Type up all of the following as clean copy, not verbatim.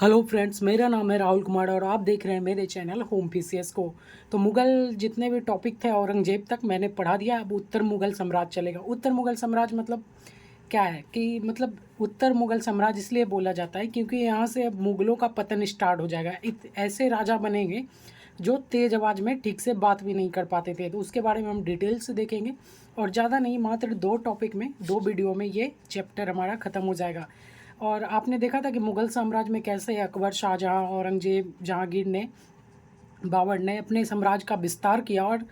Hello friends, मेरा नाम है राहुल कुमार और आप देख रहे हैं मेरे चैनल होम पीसीएस को। तो मुग़ल जितने भी टॉपिक थे औरंगज़ेब तक मैंने पढ़ा दिया। अब उत्तर मुग़ल साम्राज्य चलेगा। उत्तर मुग़ल साम्राज्य मतलब क्या है कि मतलब उत्तर मुग़ल साम्राज्य इसलिए बोला जाता है क्योंकि यहाँ से अब मुग़लों का पतन स्टार्ट हो जाएगा। ऐसे राजा बनेंगे जो तेज़ आवाज़ में ठीक से बात भी नहीं कर पाते थे। तो उसके बारे में हम डिटेल से देखेंगे और ज़्यादा नहीं, मात्र 2 टॉपिक में 2 वीडियो में ये चैप्टर हमारा ख़त्म हो जाएगा। और आपने देखा था कि मुग़ल साम्राज्य में कैसे अकबर, शाहजहाँ, औरंगज़ेब, जहांगीर ने, बाबर ने अपने साम्राज्य का विस्तार किया और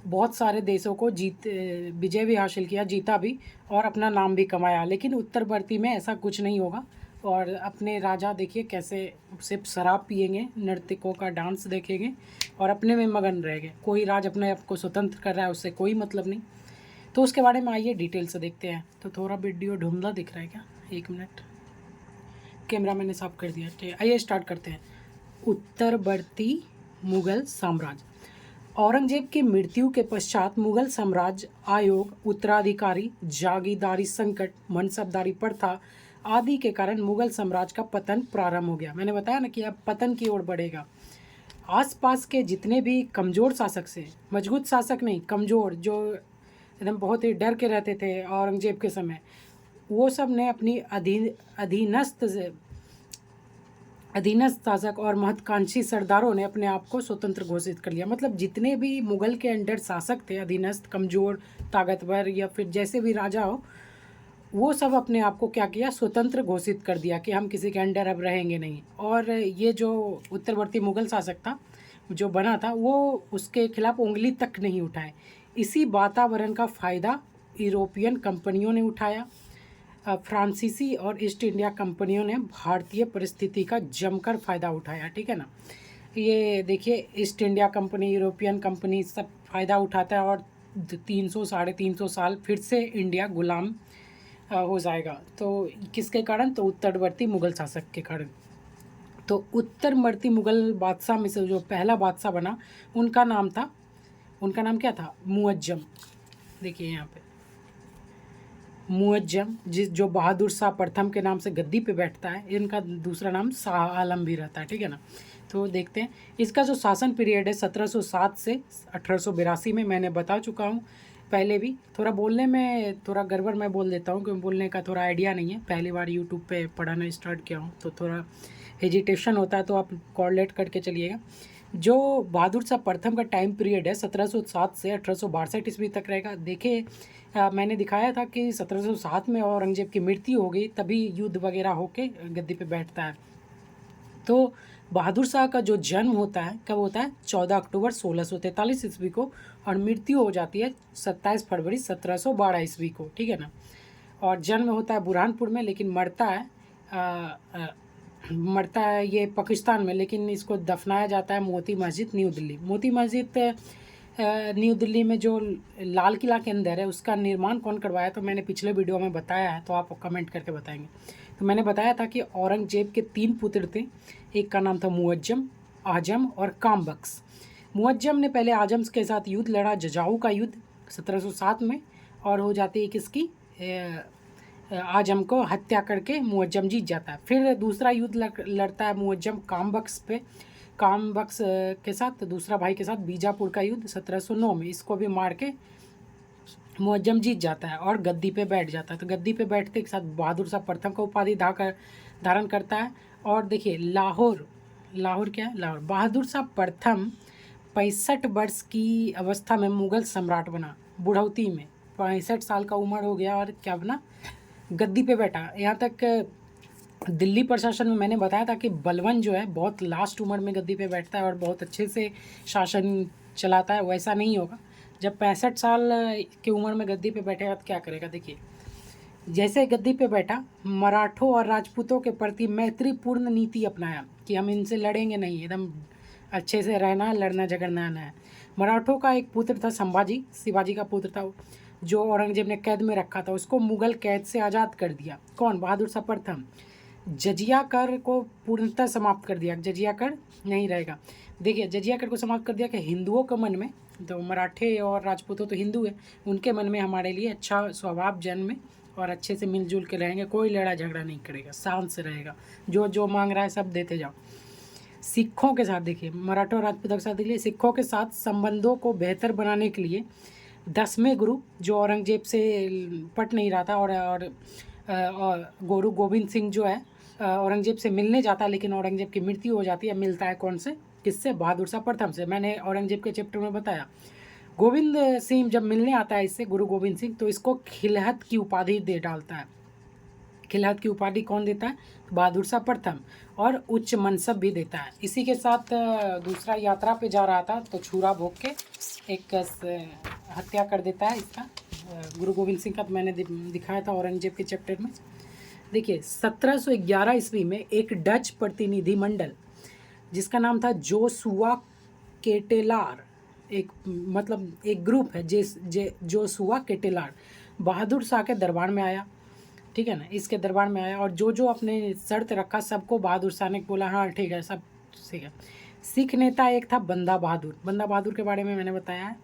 बहुत सारे देशों को विजय भी हासिल किया, जीता भी और अपना नाम भी कमाया। लेकिन उत्तरवर्ती में ऐसा कुछ नहीं होगा। और अपने राजा देखिए कैसे सिर्फ शराब पिएंगे, नर्तकों का डांस देखेंगे और अपने में मगन रहेंगे। कोई राज अपने आप को स्वतंत्र कर रहा है, उससे कोई मतलब नहीं। तो उसके बारे में आइए डिटेल से देखते हैं। तो थोड़ा वीडियो धुंधला दिख रहा है क्या? 1 मिनट, कैमरा मैंने साफ कर दिया। ठीक है, आइए स्टार्ट करते हैं। उत्तरवर्ती मुग़ल साम्राज्य। औरंगजेब की मृत्यु के पश्चात मुग़ल साम्राज्य आयोग, उत्तराधिकारी, जागीरदारी संकट, मनसबदारी प्रथा आदि के कारण मुग़ल साम्राज्य का पतन प्रारंभ हो गया। मैंने बताया ना कि अब पतन की ओर बढ़ेगा। आसपास के जितने भी कमज़ोर शासक से, मजबूत शासक नहीं, कमज़ोर जो एकदम बहुत ही डर के रहते थे औरंगजेब के समय, वो सब ने अपनी अधीनस्थ शासक और महत्वाकांक्षी सरदारों ने अपने आप को स्वतंत्र घोषित कर लिया। मतलब जितने भी मुग़ल के अंडर शासक थे, अधीनस्थ, कमज़ोर, ताकतवर या फिर जैसे भी राजा हो, वो सब अपने आप को क्या किया, स्वतंत्र घोषित कर दिया कि हम किसी के अंडर अब रहेंगे नहीं। और ये जो उत्तरवर्ती मुग़ल शासक था जो बना था, वो उसके खिलाफ उंगली तक नहीं उठाए। इसी वातावरण का फ़ायदा यूरोपियन कंपनियों ने उठाया। फ्रांसीसी और ईस्ट इंडिया कंपनियों ने भारतीय परिस्थिति का जमकर फ़ायदा उठाया। ठीक है ना। ये देखिए, east India company, European company सब फ़ायदा उठाता है और 300 साढ़े 300 साल फिर से इंडिया गुलाम हो जाएगा। तो किसके कारण? तो उत्तरवर्ती मुग़ल शासक के कारण। तो उत्तरवर्ती मुग़ल बादशाह में से जो पहला बादशाह बना, उनका नाम क्या था? मुअज्जम। देखिए यहाँ पे मुअज्जम, जो बहादुर शाह प्रथम के नाम से गद्दी पे बैठता है। इनका दूसरा नाम शाह आलम भी रहता है। ठीक है ना। तो देखते हैं इसका जो शासन पीरियड है 1707 से 1882 में, मैंने बता चुका हूँ पहले भी। थोड़ा बोलने में थोड़ा गड़बड़ मैं बोल देता हूँ क्योंकि बोलने का थोड़ा आइडिया नहीं है, पहली बार यूट्यूब पे पढ़ाना स्टार्ट किया हूँ तो थोड़ा हेजिटेशन होता है, तो आप कोऑर्डिनेट करके चलिएगा। जो बहादुर शाह प्रथम का टाइम पीरियड है 1707 से 1862 ईस्वी तक रहेगा। देखिए मैंने दिखाया था कि 1707 में औरंगजेब की मृत्यु हो गई, तभी युद्ध वगैरह होके गद्दी पे बैठता है। तो बहादुर शाह का जो जन्म होता है कब होता है? 14 अक्टूबर 1643 ईस्वी को, और मृत्यु हो जाती है 27 फरवरी 1712 ईस्वी को। ठीक है ना। और जन्म होता है बुरहानपुर में, लेकिन मरता है ये पाकिस्तान में, लेकिन इसको दफनाया जाता है मोती मस्जिद, न्यू दिल्ली। मोती मस्जिद न्यू दिल्ली में जो लाल किला के अंदर है, उसका निर्माण कौन करवाया? तो मैंने पिछले वीडियो में बताया है, तो आप कमेंट करके बताएंगे। तो मैंने बताया था कि औरंगजेब के 3 पुत्र थे। एक का नाम था मुअज्जम, आजम और कामबख्श। मुअज्जम ने पहले आजम के साथ युद्ध लड़ा, जजाऊ का युद्ध 1707 में, और हो जाती है किसकी? आजम को हत्या करके मुअज्जम जीत जाता है। फिर दूसरा युद्ध लड़ता है मुअज्जम कामबख्श पे, कामबख्श के साथ, दूसरा भाई के साथ, बीजापुर का युद्ध 1709 में। इसको भी मार के मुअज्जम जीत जाता है और गद्दी पे बैठ जाता है। तो गद्दी पे बैठते के साथ बहादुर शाह प्रथम का उपाधि धारण करता है। और देखिए लाहौर क्या है? लाहौर। बहादुर शाह प्रथम 65 वर्ष की अवस्था में मुग़ल सम्राट बना। बुढ़ौती में 65 साल का उम्र हो गया और क्या बना? गद्दी पे बैठा। यहाँ तक दिल्ली प्रशासन में मैंने बताया था कि बलवन जो है बहुत लास्ट उम्र में गद्दी पे बैठता है और बहुत अच्छे से शासन चलाता है। वैसा नहीं होगा। जब 65 साल की उम्र में गद्दी पे बैठेगा तो क्या करेगा? देखिए, जैसे गद्दी पे बैठा, मराठों और राजपूतों के प्रति मैत्रीपूर्ण नीति अपनाया कि हम इनसे लड़ेंगे नहीं, एकदम अच्छे से रहना है, लड़ना झगड़ना है। मराठों का एक पुत्र था संभाजी, शिवाजी का पुत्र था, जो औरंगजेब ने कैद में रखा था, उसको मुग़ल कैद से आज़ाद कर दिया। कौन? बहादुर शाह प्रथम। जजिया कर को पूर्णतः समाप्त कर दिया, जजिया कर नहीं रहेगा। देखिए, जजिया कर को समाप्त कर दिया कि हिंदुओं के मन में, तो मराठे और राजपूतों तो हिंदू है, उनके मन में हमारे लिए अच्छा स्वभाव जन्मे और अच्छे से मिलजुल के रहेंगे, कोई लड़ा झगड़ा नहीं करेगा, शांत से रहेगा, जो जो मांग रहा है सब देते जाओ। सिखों के साथ देखिए, मराठा और राजपूतों के साथ देखिए, सिखों के साथ संबंधों को बेहतर बनाने के लिए 10वें गुरु जो औरंगजेब से पट नहीं रहा था और गुरु गोविंद सिंह जो है औरंगजेब से मिलने जाता है, लेकिन औरंगजेब की मृत्यु हो जाती है। मिलता है कौन से, किससे? बहादुर शाह प्रथम से। मैंने औरंगजेब के चैप्टर में बताया। गोविंद सिंह जब मिलने आता है इससे, गुरु गोविंद सिंह, तो इसको खिलहत की उपाधि दे डालता है। खिलहत की उपाधि कौन देता है? बहादुर शाह प्रथम, और उच्च मनसब भी देता है। इसी के साथ दूसरा यात्रा पे जा रहा था तो छुरा भोग के एक हत्या कर देता है इसका। गुरु गोविंद सिंह का तो मैंने दिखाया था औरंगजेब के चैप्टर में। देखिए 1711 ईस्वी में एक डच प्रतिनिधिमंडल जिसका नाम था जोसुआ केटेलार, एक ग्रुप है जोसुआ केटेलार, बहादुर शाह के दरबार में आया। ठीक है ना, इसके दरबार में आया और जो जो अपने शर्त रखा सबको बहादुर शाह ने बोला हाँ ठीक है, सब ठीक है। सिख नेता एक था बंदा बहादुर। बंदा बहादुर के बारे में मैंने बताया है।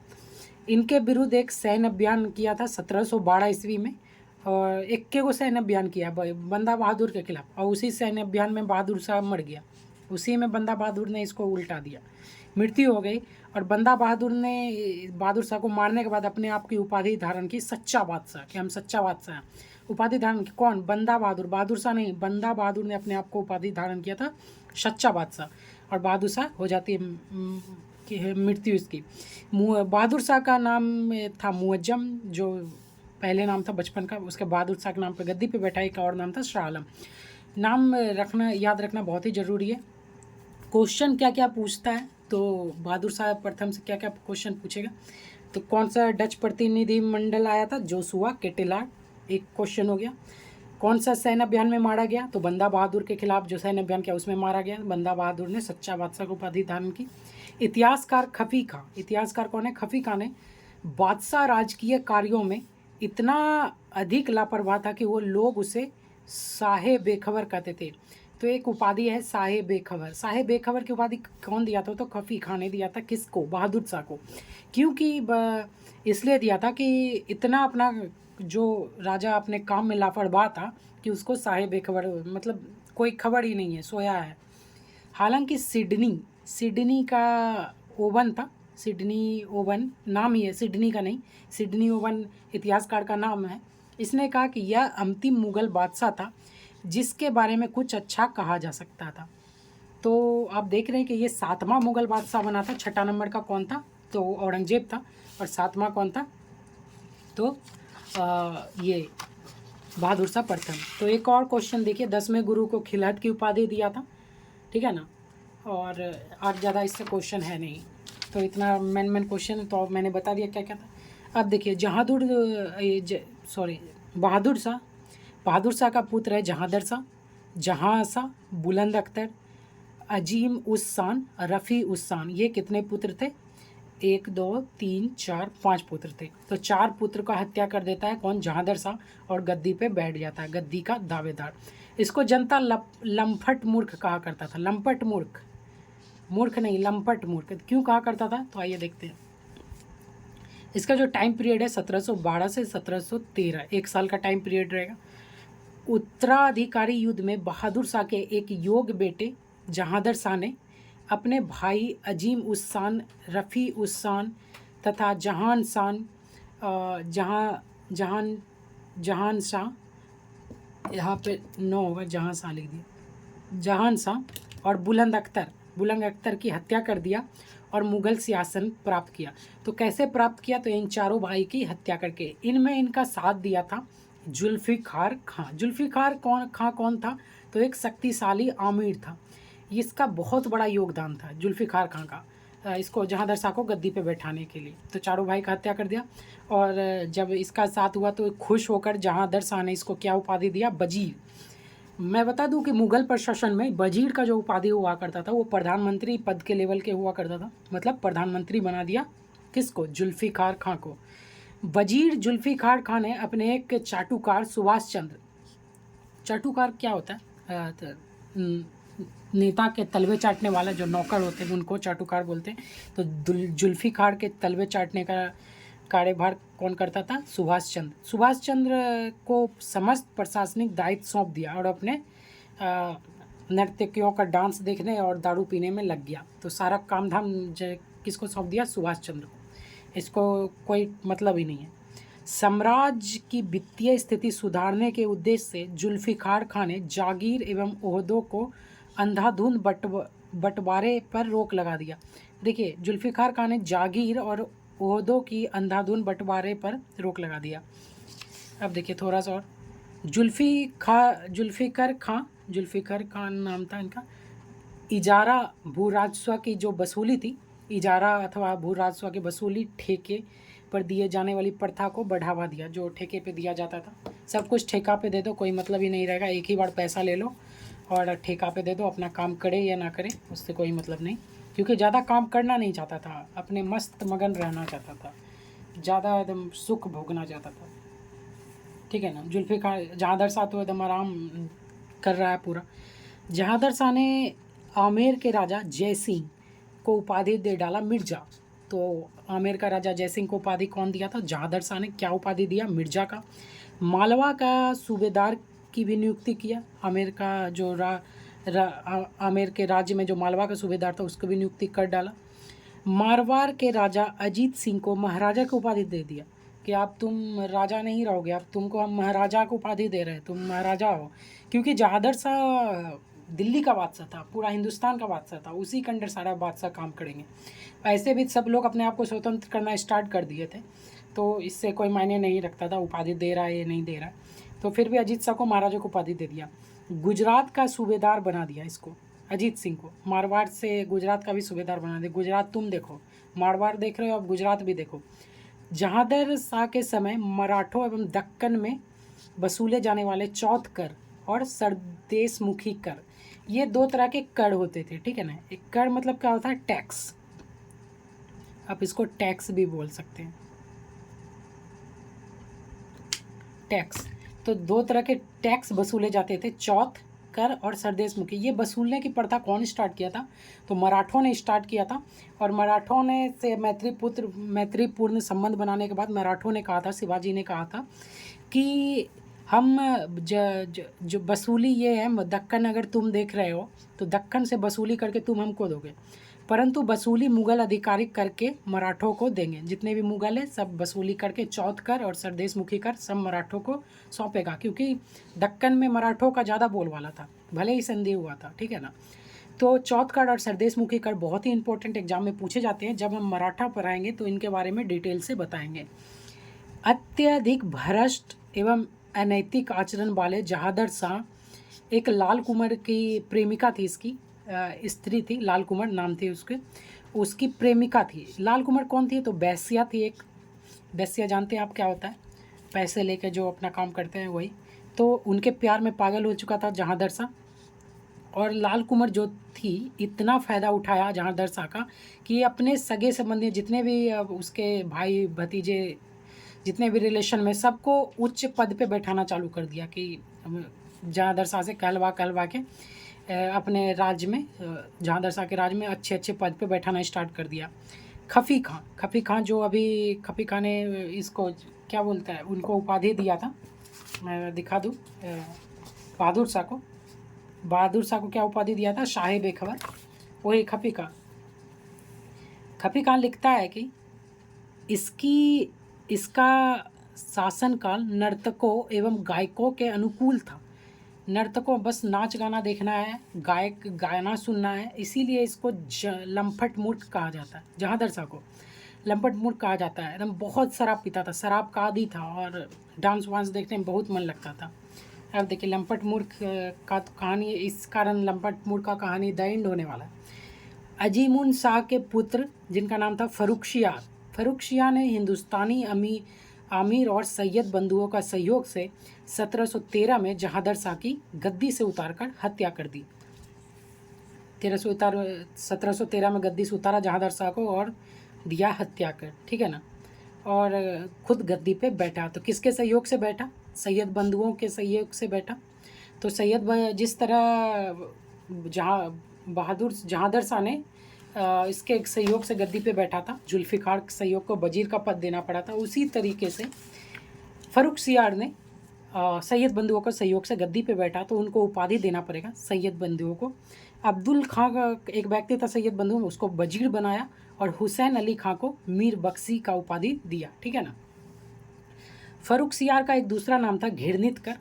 इनके विरुद्ध एक सैन्य अभियान किया था 1712 ईस्वी में, और 21 को सैन्य अभियान किया बंदा बहादुर के खिलाफ, और उसी सैन्य अभियान में बहादुर शाह मर गया। उसी में बंदा बहादुर ने इसको उल्टा दिया, मृत्यु हो गई। और बंदा बहादुर ने बहादुर शाह को मारने के बाद अपने आप की उपाधि धारण की सच्चा बादशाह, कि हम सच्चा बादशाह हैं। उपाधि धारण की कौन? बंदा बहादुर, बहादुर शाह नहीं, बंदा बहादुर ने अपने आप को उपाधि धारण किया था सच्चा बादशाह, और बहादुर शाह हो जाती है मृत्यु इसकी। बहादुर शाह का नाम था मुअज्जम, जो पहले नाम था बचपन का। उसके बहादुर शाह के नाम पे गद्दी पे बैठा एक और नाम था शाह आलम। नाम रखना, याद रखना बहुत ही ज़रूरी है। क्वेश्चन क्या क्या पूछता है, तो बहादुर शाह प्रथम से क्या क्या क्वेश्चन पूछेगा। तो कौन सा डच प्रतिनिधि मंडल आया था? जोसुआ केटेलार, एक क्वेश्चन हो गया। कौन सा सैन्य अभियान में मारा गया? तो बंदा बहादुर के खिलाफ जो सैन्य अभियान किया उसमें मारा गया। बंदा बहादुर ने सच्चा बादशाह को उपाधि धारण की। इतिहासकार खफी खां, इतिहासकार कौन है? खफी खां ने बादशाह राजकीय कार्यों में इतना अधिक लापरवाह था कि वो लोग उसे साहे बेखबर कहते थे। तो एक उपाधि है साहे बेखबर। साहे बेखबर की उपाधि कौन दिया था? तो खफी खां ने दिया था। किसको? बहादुर शाह को। क्योंकि इसलिए दिया था कि इतना अपना जो राजा अपने काम में लापरवाह था कि उसको साहे बेखबर, मतलब कोई खबर ही नहीं है, सोया है। हालांकि सिडनी का ओवन था, सिडनी ओवन नाम ही है, सिडनी का नहीं, सिडनी ओवन इतिहासकार का नाम है। इसने कहा कि यह अंतिम मुगल बादशाह था जिसके बारे में कुछ अच्छा कहा जा सकता था। तो आप देख रहे हैं कि ये 7वां मुगल बादशाह बना था। 6ठा नंबर का कौन था? तो औरंगजेब था। और 7वां कौन था? तो ये बहादुर शाह प्रथम। तो एक और क्वेश्चन देखिए, 10वें गुरु को खिलहत की उपाधि दिया था। ठीक है ना, और ज़्यादा इससे क्वेश्चन है नहीं, तो इतना मेन क्वेश्चन तो मैंने बता दिया क्या क्या था। अब देखिए बहादुर शाह का पुत्र है जहाँ शाह, बुलंद अख्तर, अजीम उस शान, रफ़ी उस शान। ये कितने पुत्र थे? 1 2 3 4 5 पुत्र थे। तो 4 पुत्र का हत्या कर देता है कौन? जहांदर शाह, और गद्दी पे बैठ जाता है, गद्दी का दावेदार। इसको जनता लंपट मूर्ख कहा करता था। लंपट मूर्ख, मूर्ख नहीं, लंपट मूर्ख क्यों कहा करता था? तो आइए देखते हैं। इसका जो टाइम पीरियड है 1712 से 1713, 1 साल का टाइम पीरियड रहेगा। उत्तराधिकारी युद्ध में बहादुर शाह के एक योग्य बेटे जहांदर शाह ने अपने भाई अजीम उस शान, रफ़ी उस शान तथा जहान शाह, यहाँ पे 9 होगा, जहां शाह लिख दिया, जहान शाह और बुलंद अख्तर की हत्या कर दिया और मुगल सिंहासन प्राप्त किया। तो कैसे प्राप्त किया? तो इन चारों भाई की हत्या करके। इनमें इनका साथ दिया था जुल्फ़िकार खां। जुल्फ़िकार खां कौन था? तो एक शक्तिशाली आमिर था। इसका बहुत बड़ा योगदान था जुल्फ़िकार खां का, इसको जहांदर शाह को गद्दी पे बैठाने के लिए। तो चारों भाई का हत्या कर दिया, और जब इसका साथ हुआ तो खुश होकर जहांदर शाह ने इसको क्या उपाधि दिया? वजीर। मैं बता दूं कि मुगल प्रशासन में वजीर का जो उपाधि हुआ करता था वो प्रधानमंत्री पद के लेवल के हुआ करता था। मतलब प्रधानमंत्री बना दिया किसको? जुल्फ़िकार खां को। वजीर जुल्फ़िकार खां ने अपने एक चाटुकार सुभाष चंद्र, चाटुकार क्या होता है? नेता के तलवे चाटने वाला जो नौकर होते हैं उनको चाटुकार बोलते हैं। तो जुल्फ़िकार के तलवे चाटने का कार्यभार कौन करता था? सुभाष चंद्र। सुभाष चंद्र को समस्त प्रशासनिक दायित्व सौंप दिया और अपने नर्तकियों का डांस देखने और दारू पीने में लग गया। तो सारा काम धाम किसको सौंप दिया? सुभाष चंद्र को। इसको कोई मतलब ही नहीं है। साम्राज्य की वित्तीय स्थिति सुधारने के उद्देश्य से जुल्फिकार खान ने जागीर एवं ओहदों को अंधाधुंध बंटवारे पर रोक लगा दिया। देखिए, जुल्फिकार खान ने जागीर और ओहदों की अंधाधुंध बंटवारे पर रोक लगा दिया। अब देखिए थोड़ा सा और, जुल्फिकार खान नाम था इनका। इजारा भू राजस्व की जो वसूली थी, इजारा अथवा भू राजस्व की वसूली, ठेके पर दिए जाने वाली प्रथा को बढ़ावा दिया। जो ठेके पे दिया जाता था, सब कुछ ठेका पे दे दो, कोई मतलब ही नहीं रहेगा, एक ही बार पैसा ले लो और ठेका पे दे दो, अपना काम करे या ना करे उससे कोई मतलब नहीं। क्योंकि ज़्यादा काम करना नहीं चाहता था, अपने मस्त मगन रहना चाहता था, ज़्यादा एकदम सुख भोगना चाहता था, ठीक है ना। जुल्फिकार जहांदर शाह तो एकदम आराम कर रहा है पूरा। जहांदर शाह ने आमेर के राजा जयसिंह को उपाधि दे डाला मिर्जा। तो आमेर का राजा जयसिंह को उपाधि कौन दिया था? जहांदर शाह ने। क्या उपाधि दिया? मिर्जा का। मालवा का सूबेदार की भी नियुक्ति किया। आमेर का जो आमेर के राज्य में जो मालवा का सूबेदार था उसको भी नियुक्ति कर डाला। मारवाड़ के राजा अजीत सिंह को महाराजा की उपाधि दे दिया कि आप तुम राजा नहीं रहोगे, अब तुमको हम महाराजा को उपाधि दे रहे हैं, तुम महाराजा हो। क्योंकि जहांदर शाह दिल्ली का बादशाह था, पूरा हिंदुस्तान का बादशाह था, उसी के अंडर सारा बादशाह काम करेंगे। ऐसे भी सब लोग अपने आप को स्वतंत्र करना स्टार्ट कर दिए थे, तो इससे कोई मायने नहीं रखता था उपाधि दे रहा है या नहीं दे रहा है। तो फिर भी अजीत शाह को महाराजा को उपाधि दे दिया। गुजरात का सूबेदार बना दिया इसको, अजीत सिंह को। मारवाड़ से गुजरात का भी सूबेदार बना दिया। गुजरात तुम देखो, मारवाड़ देख रहे हो, अब गुजरात भी देखो। जहांदर शाह के समय मराठों एवं दक्कन में वसूले जाने वाले चौथ कर और सरदेशमुखी कर, ये दो तरह के कर होते थे, ठीक है ना। एक कर मतलब क्या होता है? टैक्स। आप इसको टैक्स भी बोल सकते हैं, टैक्स। तो दो तरह के टैक्स वसूले जाते थे, चौथ कर और सरदेशमुखी। ये वसूलने की प्रथा कौन स्टार्ट किया था? तो मराठों ने स्टार्ट किया था। और मराठों ने से मैत्रीपूर्ण संबंध बनाने के बाद मराठों ने कहा था, शिवाजी ने कहा था कि हम जो वसूली ये है, दक्कन अगर तुम देख रहे हो तो दक्कन से वसूली करके तुम हमको दोगे, परंतु वसूली मुगल अधिकारी करके मराठों को देंगे। जितने भी मुगल हैं सब वसूली करके चौथ कर और सरदेशमुखी कर सब मराठों को सौंपेगा। क्योंकि दक्कन में मराठों का ज़्यादा बोलबाला था, भले ही संधि हुआ था, ठीक है ना। तो चौथ कर और सरदेशमुखी कर बहुत ही इंपॉर्टेंट एग्जाम में पूछे जाते हैं। जब हम मराठा पढ़ाएंगे तो इनके बारे में डिटेल से बताएंगे। अत्यधिक भ्रष्ट एवं अनैतिक आचरण वाले जहांदर शाह, एक लाल कुंवर की प्रेमिका थी, इसकी स्त्री थी, लाल कुंवर नाम थी उसकी प्रेमिका थी। लाल कुंवर कौन थी? तो वैश्या थी एक। वैश्या जानते हैं आप क्या होता है? पैसे लेके जो अपना काम करते हैं वही। तो उनके प्यार में पागल हो चुका था जहांदर शाह। और लाल कुंवर जो थी, इतना फ़ायदा उठाया जहांदर शाह का कि अपने सगे संबंधी जितने भी उसके भाई भतीजे जितने भी रिलेशन में सबको उच्च पद पे बैठाना चालू कर दिया कि जहांदर शाह से कहलवा के अपने राज्य में, जहांदर शाह के राज्य में अच्छे अच्छे पद पे बैठाना स्टार्ट कर दिया। खफी खां जो अभी खफी खां ने इसको क्या बोलता है, उनको उपाधि दिया था, मैं दिखा दूँ, बहादुर शाह को क्या उपाधि दिया था? शाहे बेखबर। वही खफी खां लिखता है कि इसका शासनकाल नर्तकों एवं गायकों के अनुकूल था। नर्तकों बस नाच गाना देखना है, गायक गाना सुनना है, इसीलिए इसको लंपट मूर्ख कहा जाता है। जहांदर शाह को लंपट मूर्ख कहा जाता है। एकदम बहुत शराब पीता था, शराब का आदी था और डांस वांस देखने में बहुत मन लगता था। अब देखिए लंपट मूर्ख का कहानी, इस कारण लंपट मूर्ख का कहानी द एंड होने वाला है। अजीमुन शाह के पुत्र जिनका नाम था फर्रुख शियाह ने हिंदुस्तानी आमिर और सैयद बंधुओं का सहयोग से 1713 में जहांदर शाह की गद्दी से उतारकर हत्या कर दी। 1713 में गद्दी से उतारा जहांदर शाह को और दिया हत्या कर, ठीक है ना। और खुद गद्दी पे बैठा। तो किसके सहयोग से बैठा? सैयद बंधुओं के सहयोग से बैठा। तो जिस तरह जहांदर शाह ने इसके एक सहयोग से गद्दी पे बैठा था। जुल्फ़िकार सहयोग को वजीर का पद देना पड़ा था। उसी तरीके से फ़र्रुखसियार ने सैयद बंधुओं को सहयोग से गद्दी पे बैठा तो उनको उपाधि देना पड़ेगा सैयद बंधुओं को। अब्दुल खां का एक व्यक्ति था सैयद बंधु, उसको वजीर बनाया और हुसैन अली खां को मीर बख्शी का उपाधि दिया। ठीक है ना। फ़र्रुखसियार का एक दूसरा नाम था घिरनितकर,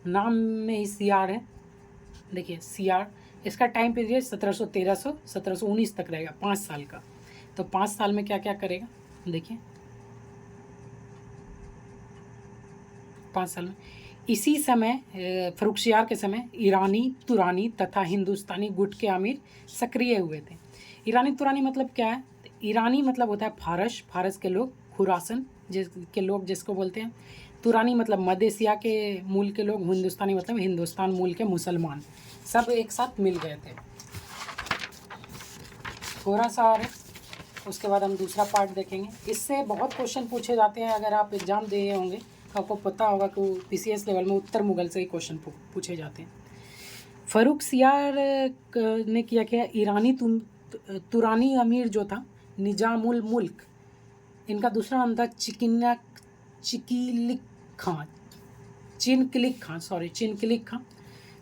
नाम में ही सियार है। देखिए सियार, इसका टाइम पीरियड 1713 से 1719 तक रहेगा, 5 साल का। तो 5 साल में क्या क्या करेगा देखिए, 5 साल में। इसी समय फ़र्रुखसियार के समय ईरानी, तुरानी तथा हिंदुस्तानी गुट के अमीर सक्रिय हुए थे। ईरानी तुरानी मतलब क्या है? ईरानी मतलब होता है फारस, फारस के लोग, खुरासन जिसके लोग जिसको बोलते हैं। तुरानी मतलब मध्य एशिया के मूल के लोग, हिंदुस्तानी मतलब हिंदुस्तान मूल के मुसलमान, सब एक साथ मिल गए थे। थोड़ा सा और है, उसके बाद हम दूसरा पार्ट देखेंगे। इससे बहुत क्वेश्चन पूछे जाते हैं, अगर आप एग्ज़ाम दिए होंगे तो आपको पता होगा कि PCS लेवल में उत्तर मुगल से ही क्वेश्चन पूछे जाते हैं। फ़र्रुखसियार ने किया क्या, ईरानी तुरानी अमीर जो था निजामुल मुल्क, इनका दूसरा नाम था चिनकिलिक खां।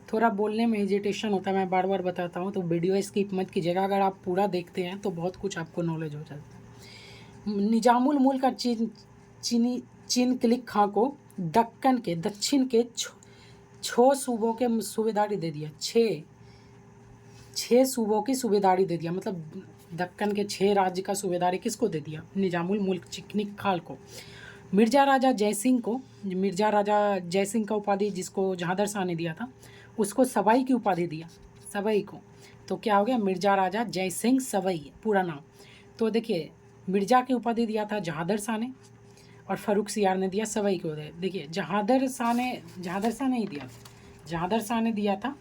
थोड़ा बोलने में हेजिटेशन होता है, मैं बार बार बताता हूँ, तो वीडियो स्किप मत कीजिएगा। अगर आप पूरा देखते हैं तो बहुत कुछ आपको नॉलेज हो जाता है। निजामुल मुल्क का चिनकिलिक खां को दक्कन के दक्षिण के 6 सूबों के सूबेदारी दे दिया। 6 सूबों की सूबेदारी दे दिया, मतलब दक्कन के 6 राज्य का सूबेदारी किसको दे दिया? निजामुल मुल्क चिकनिक खाल को। मिर्जा राजा जयसिंह का उपाधि जिसको जहादर शाह ने दिया था, उसको सवाई की उपाधि दिया, सवाई को। तो क्या हो गया, मिर्जा राजा जयसिंह सवाई पूरा नाम। तो देखिए मिर्जा की उपाधि दिया था जहादर शाह ने, और फ़र्रुखसियार ने दिया सवाई को। देखिए जहादर शाह ने ही दिया, जहादर शाह ने दिया था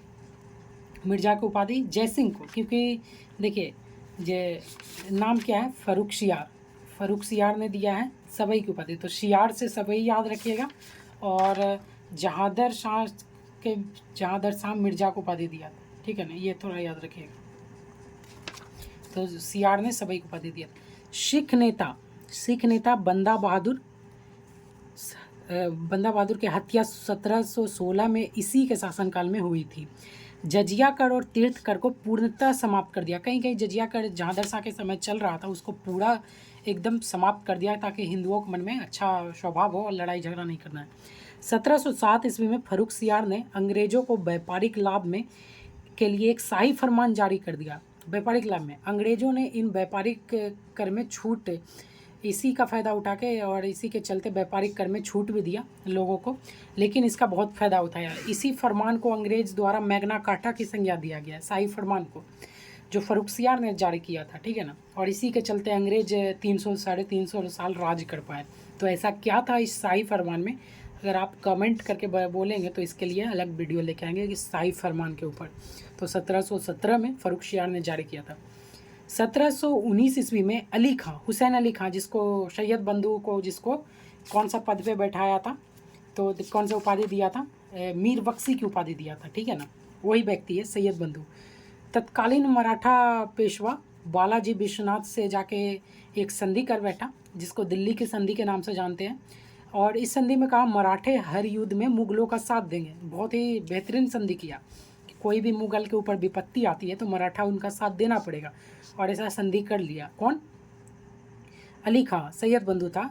मिर्जा की उपाधि जयसिंह को, क्योंकि देखिए ये नाम क्या है, फ़र्रुखसियार ने दिया है सवाई की उपाधि, तो शियार से सवाई याद रखिएगा। और जहादर शाह मिर्जा को उपाधि दिया था, ठीक है ना, ये थोड़ा याद रखिएगा। तो सियार ने सवाई को उपाधि दिया। सिख नेता बंदा बहादुर की हत्या 1716 में इसी के शासनकाल में हुई थी। जजिया कर और तीर्थ कर को पूर्णतः समाप्त कर दिया। कहीं जजिया कर जहादर शाह के समय चल रहा था, उसको पूरा एकदम समाप्त कर दिया, ताकि हिंदुओं के मन में अच्छा स्वभाव हो और लड़ाई झगड़ा नहीं करना है। 1707 ईस्वी में फ़र्रुखसियार ने अंग्रेजों को व्यापारिक लाभ में के लिए एक शाही फरमान जारी कर दिया। व्यापारिक लाभ में अंग्रेजों ने इन व्यापारिक कर में छूट, इसी का फ़ायदा उठा के और इसी के चलते व्यापारिक कर में छूट भी दिया लोगों को, लेकिन इसका बहुत फ़ायदा उठाया। इसी फरमान को अंग्रेज द्वारा मैग्ना कार्टा की संज्ञा दिया गया, शाही फरमान को, जो फ़र्रुखसियार ने जारी किया था, ठीक है ना। और इसी के चलते अंग्रेज 300-350 साल राज कर पाए। तो ऐसा क्या था इस शाही फरमान में, अगर आप कमेंट करके बोलेंगे तो इसके लिए अलग वीडियो लेके आएंगे कि शाही फरमान के ऊपर। तो 1717 में फ़र्रुखसियार ने जारी किया था। 1719 ईस्वी में हुसैन अली खां, जिसको सैयद बंधु को जिसको कौन सा पद पे बैठाया था, तो कौन सा उपाधि दिया था, मीर बख्शी की उपाधि दिया था, ठीक है ना, वही व्यक्ति है सैयद बंधु। तत्कालीन मराठा पेशवा बालाजी विश्वनाथ से जाके एक संधि कर बैठा, जिसको दिल्ली की संधि के नाम से जानते हैं। और इस संधि में कहा मराठे हर युद्ध में मुगलों का साथ देंगे। बहुत ही बेहतरीन संधि किया, कोई भी मुगल के ऊपर विपत्ति आती है तो मराठा उनका साथ देना पड़ेगा, और ऐसा संधि कर लिया। कौन? अली खां, सैयद बंधु था।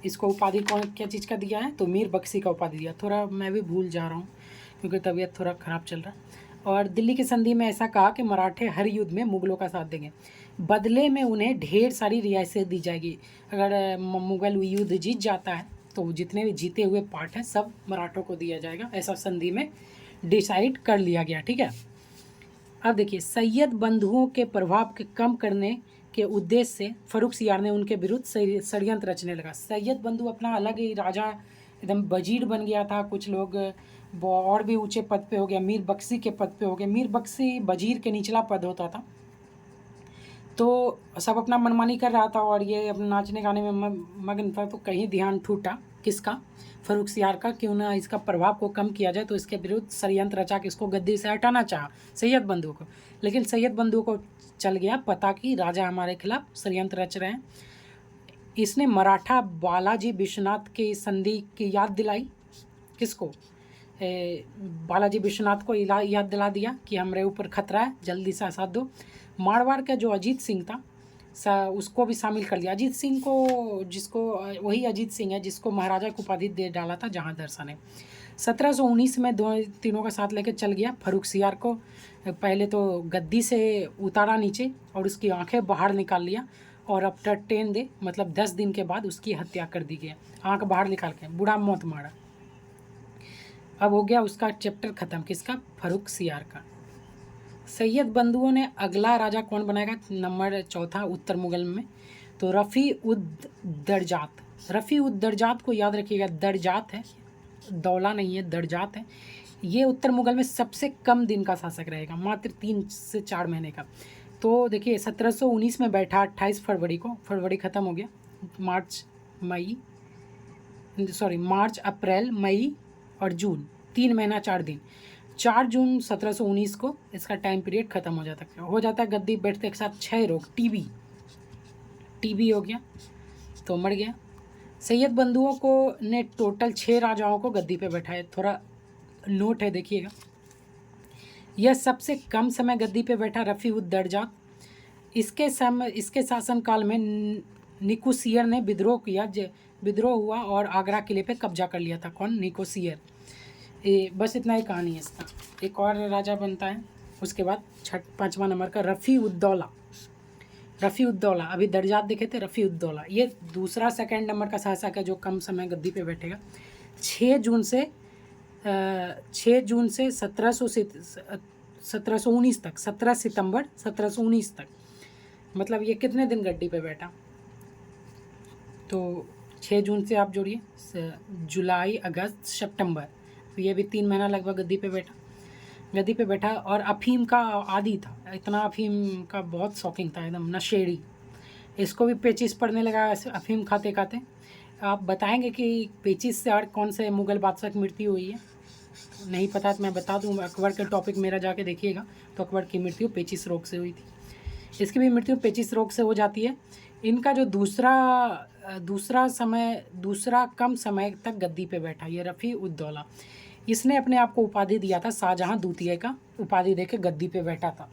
इसको उपाधि कौन क्या चीज़ का दिया है, तो मीर बख्शी का उपाधि दिया। थोड़ा मैं भी भूल जा रहा हूँ क्योंकि तबीयत थोड़ा ख़राब चल रहा है। और दिल्ली की संधि में ऐसा कहा कि मराठे हर युद्ध में मुगलों का साथ देंगे, बदले में उन्हें ढेर सारी रियासतें दी जाएगी। अगर मुगल युद्ध जीत जाता है तो जितने भी जीते हुए पार्ट हैं सब मराठों को दिया जाएगा, ऐसा संधि में डिसाइड कर लिया गया, ठीक है। अब देखिए सैयद बंधुओं के प्रभाव के कम करने के उद्देश्य से फ़र्रुखसियार ने उनके विरुद्ध षड्यंत्र रचने लगा। सैयद बंधु अपना अलग ही राजा एकदम वजीर बन गया था, कुछ लोग और भी ऊंचे पद पे हो गया, मीर बख्शी के पद पे हो गया। मीर बख्शी वजीर के निचला पद होता था, तो सब अपना मनमानी कर रहा था और ये अपना नाचने गाने में मग्न था। तो कहीं ध्यान टूटा किसका, फर्रुखसियार का। क्यों ना इसका प्रभाव को कम किया जाए, तो इसके विरुद्ध षड्यंत्र रचा के इसको गद्दी से हटाना चाहा सैयद बंधु को। लेकिन सैयद बंधु को चल गया पता कि राजा हमारे खिलाफ षड्यंत्र रच रहे हैं। इसने मराठा बालाजी विश्वनाथ की संधि की याद दिलाई। किसको? बालाजी विश्वनाथ को याद दिला दिया कि हमारे ऊपर खतरा है, जल्दी से साथ दो। मारवाड़ का जो अजीत सिंह था उसको भी शामिल कर लिया। अजीत सिंह को, जिसको वही अजीत सिंह है जिसको महाराजा की उपाधि दे डाला था जहांदर ने। 1719 में तीनों का साथ लेकर चल गया। फर्रुखसियार को पहले तो गद्दी से उतारा नीचे और उसकी आंखें बाहर निकाल लिया, और आफ्टर 10 डे मतलब 10 दिन के बाद उसकी हत्या कर दी गई, आंख बाहर निकाल के, बुढ़ा मौत मारा। अब हो गया उसका चैप्टर ख़त्म। किसका? फर्रुखसियार का। सैयद बंधुओं ने अगला राजा कौन बनाएगा? नंबर 4 उत्तर मुगल में, तो रफ़ी उद दरजात। रफ़ी उद दरजात को याद रखिएगा, दरजात है, दौला नहीं है, दरजात है। ये उत्तर मुगल में सबसे कम दिन का शासक रहेगा, मात्र 3 से 4 महीने का। तो देखिए 1719 में बैठा, 28 फरवरी को, फरवरी ख़त्म हो गया, मार्च अप्रैल मई और जून, 3 महीना 4 दिन। 4 जून 1719 को इसका टाइम पीरियड ख़त्म हो जाता है। गद्दी बैठते के साथ 6 रोग, टीबी हो गया तो मर गया। सैयद बंधुओं को ने टोटल 6 राजाओं को गद्दी पे बैठाया। थोड़ा नोट है, देखिएगा। यह सबसे कम समय गद्दी पे बैठा रफ़ी उद दरजात। इसके शासनकाल में निकोसियर ने विद्रोह हुआ और आगरा किले पे कब्जा कर लिया था। कौन? निकोसियर। बस इतना ही कहानी है इसका। एक और राजा बनता है उसके बाद 5वां नंबर का रफ़ी उद्दौला। अभी दरजात देखे थे, रफ़ी उद्दौला ये दूसरा सेकंड नंबर का शासक है जो कम समय गद्दी पे बैठेगा। 6 जून से 1719 तक, 17 सितंबर 1719 तक, मतलब ये कितने दिन गद्दी पे बैठा? तो 6 जून से आप जोड़िए, जुलाई, अगस्त, सितंबर, तो ये भी 3 महीना लगभग गद्दी पे बैठा। और अफीम का आदी था, इतना अफीम का बहुत शौकीन था, एकदम नशेड़ी। इसको भी पेचिस पड़ने लगा अफीम खाते खाते। आप बताएंगे कि पेचिस से और कौन से मुग़ल बादशाह की मृत्यु हुई है? नहीं पता तो मैं बता दूँ, अकबर का टॉपिक मेरा जाके देखिएगा, तो अकबर की मृत्यु पेचिस रोग से हुई थी। इसकी भी मृत्यु पेचिस रोग से हो जाती है। इनका जो दूसरा कम समय तक गद्दी पे बैठा ये रफ़ी उद्दौला, इसने अपने आप को उपाधि दिया था शाहजहां द्वितीय का, उपाधि देके गद्दी पे बैठा था।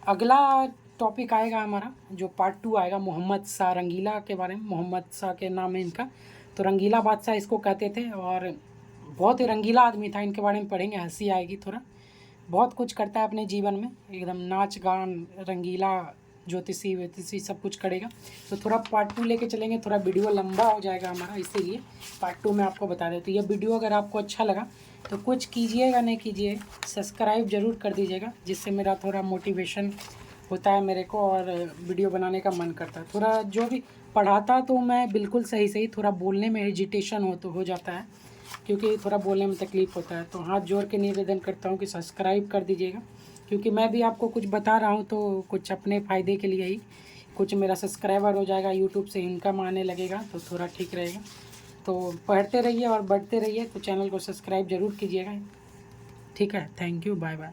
अगला टॉपिक आएगा हमारा, जो पार्ट 2 आएगा, मोहम्मद शाह रंगीला के बारे में। मोहम्मद शाह के नाम है इनका, तो रंगीला बादशाह इसको कहते थे, और बहुत ही रंगीला आदमी था। इनके बारे में पढ़ेंगे, हंसी आएगी थोड़ा। बहुत कुछ करता है अपने जीवन में, एकदम नाच गान, रंगीला, ज्योतिषी सब कुछ करेगा। तो थोड़ा पार्ट 2 लेके चलेंगे, थोड़ा वीडियो लंबा हो जाएगा हमारा, इसीलिए पार्ट 2 में आपको बता देते। ये वीडियो अगर आपको अच्छा लगा तो कुछ कीजिएगा, नहीं कीजिए, सब्सक्राइब ज़रूर कर दीजिएगा, जिससे मेरा थोड़ा मोटिवेशन होता है मेरे को, और वीडियो बनाने का मन करता है। थोड़ा जो भी पढ़ाता तो मैं बिल्कुल सही, थोड़ा बोलने में हेजिटेशन हो जाता है, क्योंकि थोड़ा बोलने में तकलीफ़ होता है। तो हाथ जोड़ के निवेदन करता हूँ कि सब्सक्राइब कर दीजिएगा, क्योंकि मैं भी आपको कुछ बता रहा हूँ तो कुछ अपने फ़ायदे के लिए ही, कुछ मेरा सब्सक्राइबर हो जाएगा, यूट्यूब से इनकम आने लगेगा, तो थोड़ा ठीक रहेगा। तो पढ़ते रहिए और बढ़ते रहिए, तो चैनल को सब्सक्राइब ज़रूर कीजिएगा। ठीक है, थैंक यू, बाय बाय।